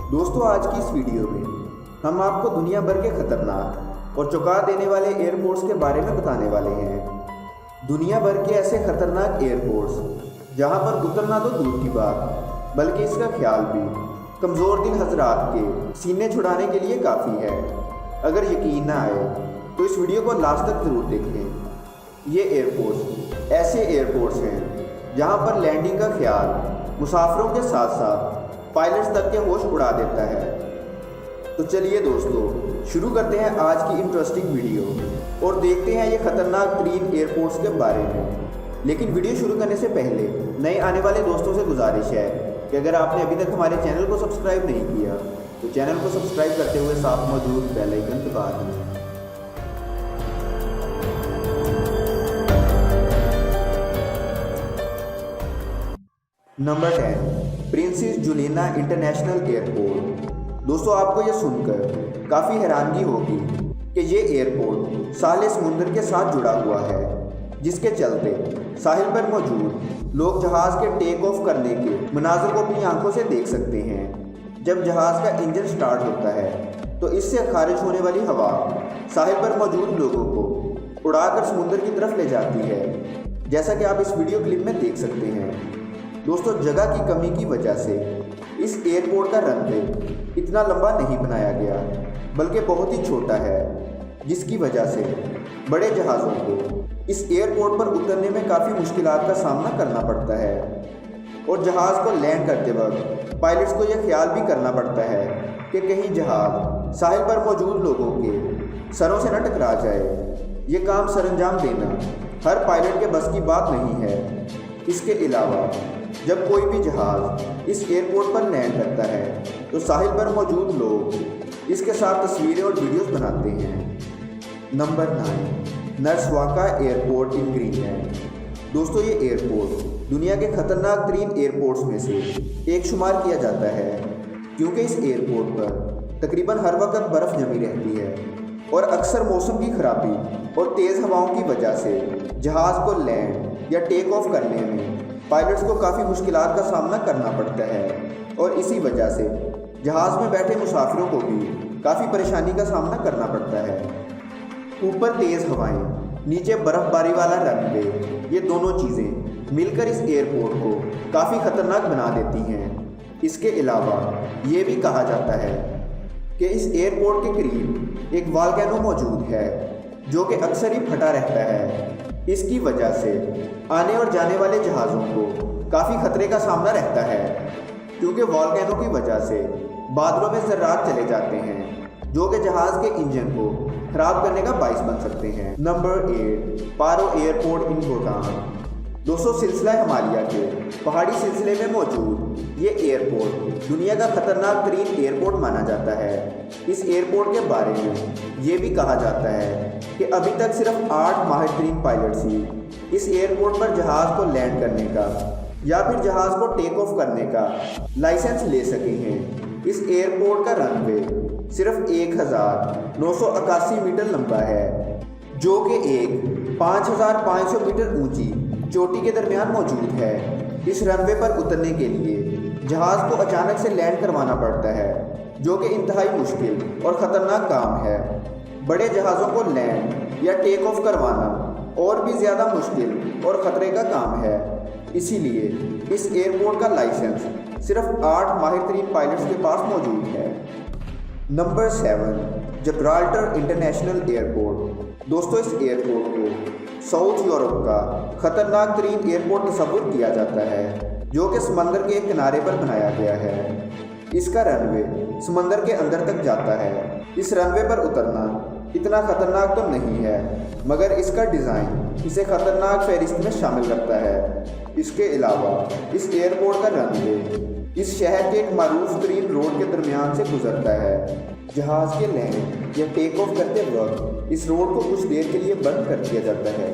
दोस्तों, आज की इस वीडियो में हम आपको दुनिया भर के खतरनाक और चौंका देने वाले एयरपोर्ट्स के बारे में बताने वाले हैं। दुनिया भर के ऐसे खतरनाक एयरपोर्ट्स जहां पर उतरना तो दूर की बात, बल्कि इसका ख्याल भी कमज़ोर दिल हजरात के सीने छुड़ाने के लिए काफ़ी है। अगर यकीन ना आए तो इस वीडियो को लास्ट तक ज़रूर देखें। ये एयरपोर्ट्स ऐसे एयरपोर्ट्स हैं जहां पर लैंडिंग का ख्याल मुसाफिरों के साथ साथ पायलट्स तक के होश उड़ा देता है। तो चलिए दोस्तों, शुरू करते हैं आज की इंटरेस्टिंग वीडियो और देखते हैं ये खतरनाक तरीन एयरपोर्ट्स के बारे में। लेकिन वीडियो शुरू करने से पहले नए आने वाले दोस्तों से गुजारिश है कि अगर आपने अभी तक हमारे चैनल को सब्सक्राइब नहीं किया तो चैनल को सब्सक्राइब करते हुए साथ मौजूद बेल आइकन दबा दें। Number 10, princess Juliana international airport. दोस्तों, आपको ये सुनकर काफ़ी हैरानगी होगी कि ये एयरपोर्ट साहिल समुंदर के साथ जुड़ा हुआ है, जिसके चलते साहिल पर मौजूद लोग जहाज़ के टेक ऑफ करने के मनाज़र को अपनी आंखों से देख सकते हैं। जब जहाज़ का इंजन स्टार्ट होता है तो इससे खारिज होने वाली हवा साहिल पर मौजूद लोगों को उड़ाकर समुंदर की तरफ ले जाती है, जैसा कि आप इस वीडियो क्लिप में देख सकते हैं। दोस्तों, जगह की कमी की वजह से इस एयरपोर्ट का रनवे इतना लंबा नहीं बनाया गया, बल्कि बहुत ही छोटा है, जिसकी वजह से बड़े जहाज़ों को इस एयरपोर्ट पर उतरने में काफ़ी मुश्किलात का सामना करना पड़ता है। और जहाज़ को लैंड करते वक्त पायलट्स को यह ख्याल भी करना पड़ता है कि कहीं जहाज़ साहिल पर मौजूद लोगों के सरों से न टकरा जाए। ये काम सरअंजाम देना हर पायलट के बस की बात नहीं है। इसके अलावा जब कोई भी जहाज़ इस एयरपोर्ट पर लैंड करता है तो साहिल पर मौजूद लोग इसके साथ तस्वीरें और वीडियोस बनाते हैं। Number 9, Narsarsuaq airport in Greenland. दोस्तों, ये एयरपोर्ट दुनिया के खतरनाक तरीन एयरपोर्ट्स में से एक शुमार किया जाता है, क्योंकि इस एयरपोर्ट पर तकरीबन हर वक्त बर्फ़ जमी रहती है और अक्सर मौसम की खराबी और तेज़ हवाओं की वजह से जहाज़ को लैंड या टेक ऑफ करने में पायलट्स को काफ़ी मुश्किलात का सामना करना पड़ता है। और इसी वजह से जहाज़ में बैठे मुसाफिरों को भी काफ़ी परेशानी का सामना करना पड़ता है। ऊपर तेज़ हवाएं, नीचे बर्फ़बारी वाला रनवे, ये दोनों चीज़ें मिलकर इस एयरपोर्ट को काफ़ी ख़तरनाक बना देती हैं। इसके अलावा ये भी कहा जाता है कि इस एयरपोर्ट के करीब एक वॉल्केनो मौजूद है, जो कि अक्सर ही फटा रहता है। इसकी वजह से आने और जाने वाले जहाज़ों को काफ़ी खतरे का सामना रहता है, क्योंकि वॉल्केनो की वजह से बादलों में ज़र्रात चले जाते हैं, जो कि जहाज़ के इंजन को ख़राब करने का बाइस बन सकते हैं। नंबर 8, पारो एयरपोर्ट इन भूटान। दोस्तों, सिलसिला हिमालय के पहाड़ी सिलसिले में मौजूद ये एयरपोर्ट दुनिया का खतरनाक तरीन एयरपोर्ट माना जाता है। इस एयरपोर्ट के बारे में ये भी कहा जाता है कि अभी तक सिर्फ 8 माहिर तरीन पायलट्स ही इस एयरपोर्ट पर जहाज़ को लैंड करने का या फिर जहाज़ को टेक ऑफ करने का लाइसेंस ले सके हैं। इस एयरपोर्ट का रनवे सिर्फ 1981 मीटर लंबा है, जो कि एक 5500 मीटर ऊंची चोटी के दरमियान मौजूद है। इस रनवे पर उतरने के लिए जहाज़ को अचानक से लैंड करवाना पड़ता है, जो कि इंतहाई मुश्किल और ख़तरनाक काम है। बड़े जहाज़ों को लैंड या टेक ऑफ करवाना और भी ज़्यादा मुश्किल और ख़तरे का काम है। इसीलिए इस एयरपोर्ट का लाइसेंस सिर्फ 8 माहिर तरीन पायलट्स के पास मौजूद है। Number 7, Gibraltar international airport. दोस्तों, इस एयरपोर्ट को साउथ यूरोप का ख़तरनाक तरीन एयरपोर्ट तस्वुर किया जाता है, जो कि समंदर के एक किनारे पर बनाया गया है। इसका रनवे समंदर के अंदर तक जाता है। इस रनवे पर उतरना इतना ख़तरनाक तो नहीं है, मगर इसका डिज़ाइन इसे ख़तरनाक फहरिस्त में शामिल करता है। इसके अलावा इस एयरपोर्ट का रनवे इस शहर के एक मारूफ तरीन रोड के दरमियान से गुजरता है। जहाज़ के लैंड या टेक ऑफ करते वक्त इस रोड को कुछ देर के लिए बंद कर दिया जाता है।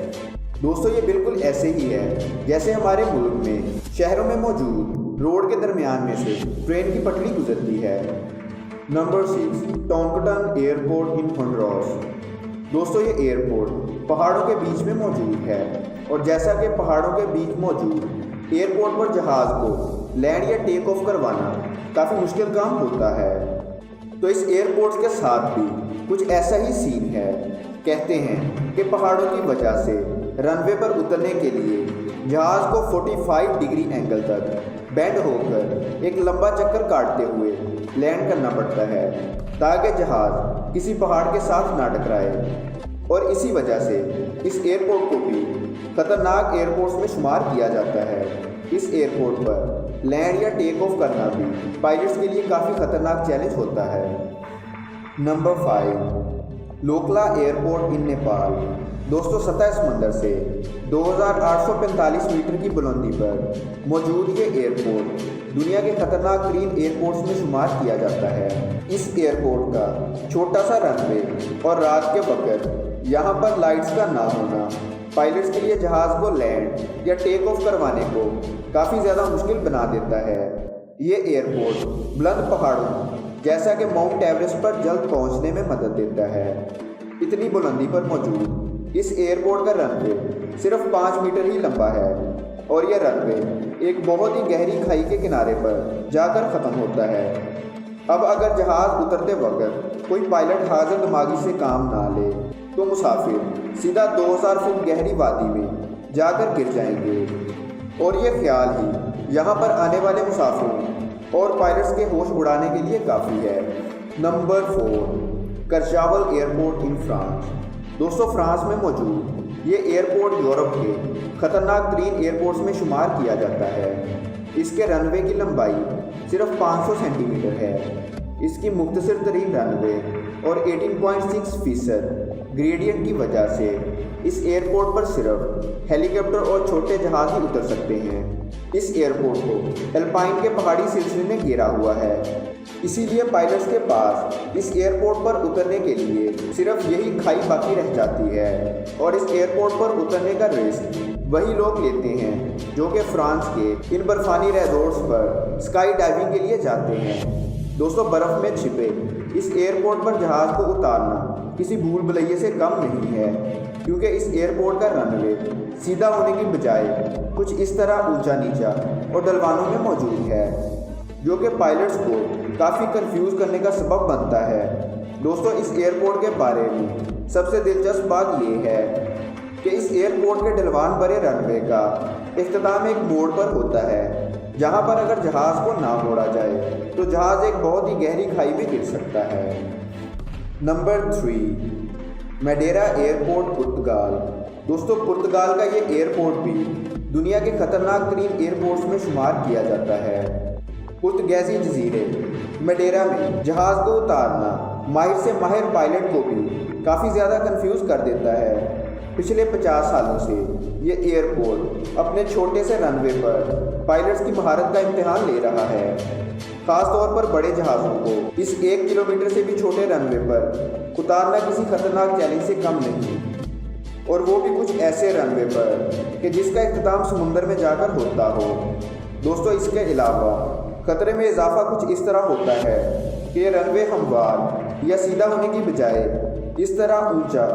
दोस्तों, ये बिल्कुल ऐसे ही है जैसे हमारे मुल्क में शहरों में मौजूद रोड के दरमियान में से ट्रेन की पटरी गुजरती है। Number 6, Toncontin airport in Honduras. दोस्तों, ये एयरपोर्ट पहाड़ों के बीच में मौजूद है, और जैसा कि पहाड़ों के बीच मौजूद एयरपोर्ट पर जहाज़ को लैंड या टेक ऑफ करवाना काफ़ी मुश्किल काम होता है। तो इस एयरपोर्ट के साथ भी कुछ ऐसा ही सीन है। कहते हैं कि पहाड़ों की वजह से रनवे पर उतरने के लिए जहाज़ को 45 डिग्री एंगल तक बेंड होकर एक लंबा चक्कर काटते हुए लैंड करना पड़ता है ताकि जहाज़ किसी पहाड़ के साथ ना टकराए। और इसी वजह से इस एयरपोर्ट को भी खतरनाक एयरपोर्ट्स में शुमार किया जाता है। इस एयरपोर्ट पर लैंड या टेक ऑफ करना भी पायलट्स के लिए काफ़ी खतरनाक चैलेंज होता है। नंबर 5, लोकला एयरपोर्ट इन नेपाल। दोस्तों, सतह समंदर से 2845 मीटर की बुलंदी पर मौजूद ये एयरपोर्ट दुनिया के खतरनाक तरीन एयरपोर्ट्स में शुमार किया जाता है। इस एयरपोर्ट का छोटा सा रनवे और रात के वक्त यहाँ पर लाइट्स का ना होना पायलट्स के लिए जहाज़ को लैंड या टेक ऑफ करवाने को काफ़ी ज़्यादा मुश्किल बना देता है। ये एयरपोर्ट बुलंद पहाड़ों जैसा कि माउंट एवरेस्ट पर जल्द पहुँचने में मदद देता है। इतनी बुलंदी पर मौजूद इस एयरपोर्ट का रनवे सिर्फ 5 मीटर ही लंबा है और यह रनवे एक बहुत ही गहरी खाई के किनारे पर जाकर ख़त्म होता है। अब अगर जहाज़ उतरते वक्त कोई पायलट हाजिर दिमागी से काम ना ले तो मुसाफिर सीधा 2000 फुट गहरी वादी में जाकर गिर जाएंगे। और ये ख्याल ही यहाँ पर आने वाले मुसाफिरों और पायलट्स के होश उड़ाने के लिए काफ़ी है। Number 4, Courchevel airport in France. दोस्तों, फ्रांस में मौजूद ये एयरपोर्ट यूरोप के खतरनाक तरीन एयरपोर्ट्स में शुमार किया जाता है। इसके रनवे की लंबाई सिर्फ 500 सेंटीमीटर है। इसकी मुख्तसर तरीन रनवे और 18.6% ग्रेडियंट की वजह से इस एयरपोर्ट पर सिर्फ हेलीकॉप्टर और छोटे जहाज ही उतर सकते हैं। इस एयरपोर्ट को एल्पाइन के पहाड़ी सिलसिले ने घेरा हुआ है, इसीलिए पायलट्स के पास इस एयरपोर्ट पर उतरने के लिए सिर्फ यही खाई बाकी रह जाती है। और इस एयरपोर्ट पर उतरने का रिस्क वही लोग लेते हैं जो कि फ्रांस के इन बर्फानी रिजॉर्ट्स पर स्काई डाइविंग के लिए जाते हैं। दोस्तों, बर्फ़ में छिपे इस एयरपोर्ट पर जहाज़ को उतारना किसी भूल भुलैये से कम नहीं है, क्योंकि इस एयरपोर्ट का रनवे सीधा होने की बजाय कुछ इस तरह ऊंचा नीचा और ढलवानों में मौजूद है, जो कि पायलट्स को काफ़ी कंफ्यूज करने का सबब बनता है। दोस्तों, इस एयरपोर्ट के बारे में सबसे दिलचस्प बात यह है कि इस एयरपोर्ट के ढलवान भरे रनवे का इख्तिताम एक मोड़ पर होता है, जहां पर अगर जहाज़ को ना मोड़ा जाए तो जहाज़ एक बहुत ही गहरी खाई में गिर सकता है। नंबर 3, मैडेरा एयरपोर्ट पुर्तगाल। दोस्तों, पुर्तगाल का ये एयरपोर्ट भी दुनिया के खतरनाक तरीन एयरपोर्ट्स में शुमार किया जाता है। पुर्तगाली जजीरे मैडेरा में जहाज़ को उतारना माहिर से माहिर पायलट को भी काफ़ी ज़्यादा कंफ्यूज कर देता है। पिछले 50 सालों से ये एयरपोर्ट अपने छोटे से रनवे पर पायलट्स की महारत का इम्तिहान ले रहा है। ख़ास तौर पर बड़े जहाज़ों को इस 1 किलोमीटर से भी छोटे रनवे पर उतारना किसी खतरनाक चैलेंज से कम नहीं, और वो भी कुछ ऐसे रनवे पर कि जिसका इख्तिताम समुंदर में जाकर होता हो। दोस्तों, इसके अलावा खतरे में इजाफा कुछ इस तरह होता है कि रनवे हमवार या सीधा होने की बजाय इस तरह ऊंचा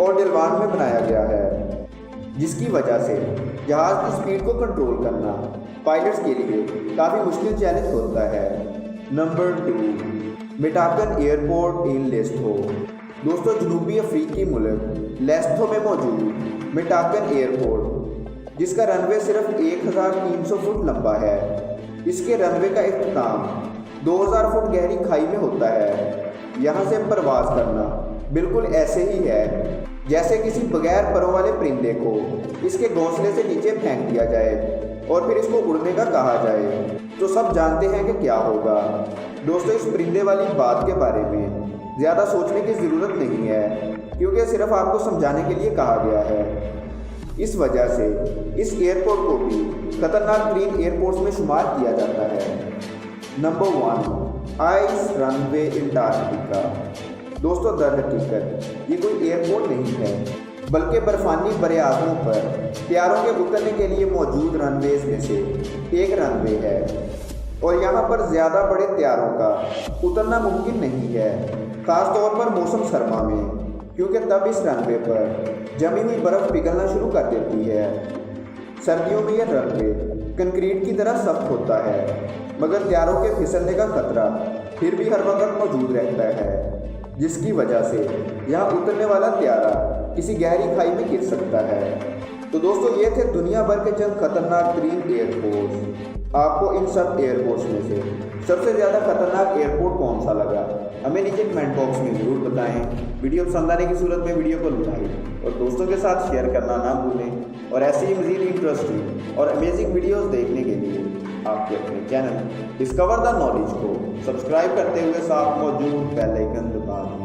और ढलवान में बनाया गया है, जिसकी वजह से जहाज़ की स्पीड को कंट्रोल करना पायलट्स के लिए काफ़ी मुश्किल चैलेंज होता है। Number 2, Matekane airport in Lesotho. दोस्तों, जनूबी अफ्रीकी मुल्क लेस्थो में मौजूद मेटाकन एयरपोर्ट, जिसका रनवे सिर्फ 1300 फुट लंबा है। इसके रनवे का इख्तिताम 2000 फुट गहरी खाई में होता है। यहाँ से परवाज़ करना बिल्कुल ऐसे ही है जैसे किसी बगैर परों वाले परिंदे को इसके घोंसले से नीचे फेंक दिया जाए और फिर इसको उड़ने का कहा जाए, तो सब जानते हैं कि क्या होगा। दोस्तों, इस परिंदे वाली बात के बारे में ज़्यादा सोचने की ज़रूरत नहीं है, क्योंकि सिर्फ आपको समझाने के लिए कहा गया है। इस वजह से इस एयरपोर्ट को भी खतरनाक तरीन एयरपोर्ट्स में शुमार किया जाता है। Number 1, ice runway Antarctica. दोस्तों, दरहकीकत ये कोई एयरपोर्ट नहीं है, बल्कि बर्फानी बरियाज़ों पर तैयारों के उतरने के लिए मौजूद रनवेज में से एक रनवे है। और यहाँ पर ज़्यादा बड़े तैयारों का उतरना मुमकिन नहीं है, ख़ास तौर पर मौसम सरमा में, क्योंकि तब इस रनवे पर जमी हुई बर्फ़ पिघलना शुरू कर देती है। सर्दियों में यह रनवे कंक्रीट की तरह सख्त होता है, मगर त्यारों के फिसलने का खतरा फिर भी हर वक्त मौजूद रहता है, जिसकी वजह से यहाँ उतरने वाला त्यारा किसी गहरी खाई में गिर सकता है। तो दोस्तों, ये थे दुनिया भर के चंद खतरनाक तरीन एयरपोर्ट्स। आपको इन सब एयरपोर्ट्स में से सबसे ज़्यादा खतरनाक एयरपोर्ट कौन सा लगा, हमें नीचे कमेंट बॉक्स में ज़रूर बताएं। वीडियो पसंद आने की सूरत में वीडियो को लाइक और दोस्तों के साथ शेयर करना ना भूलें। और ऐसे ही मज़ीद इंटरेस्टिंग और अमेजिंग वीडियोस देखने के लिए आपके अपने चैनल डिस्कवर द नॉलेज को सब्सक्राइब करते हुए साथ मौजूद बेल आइकन दबा दें।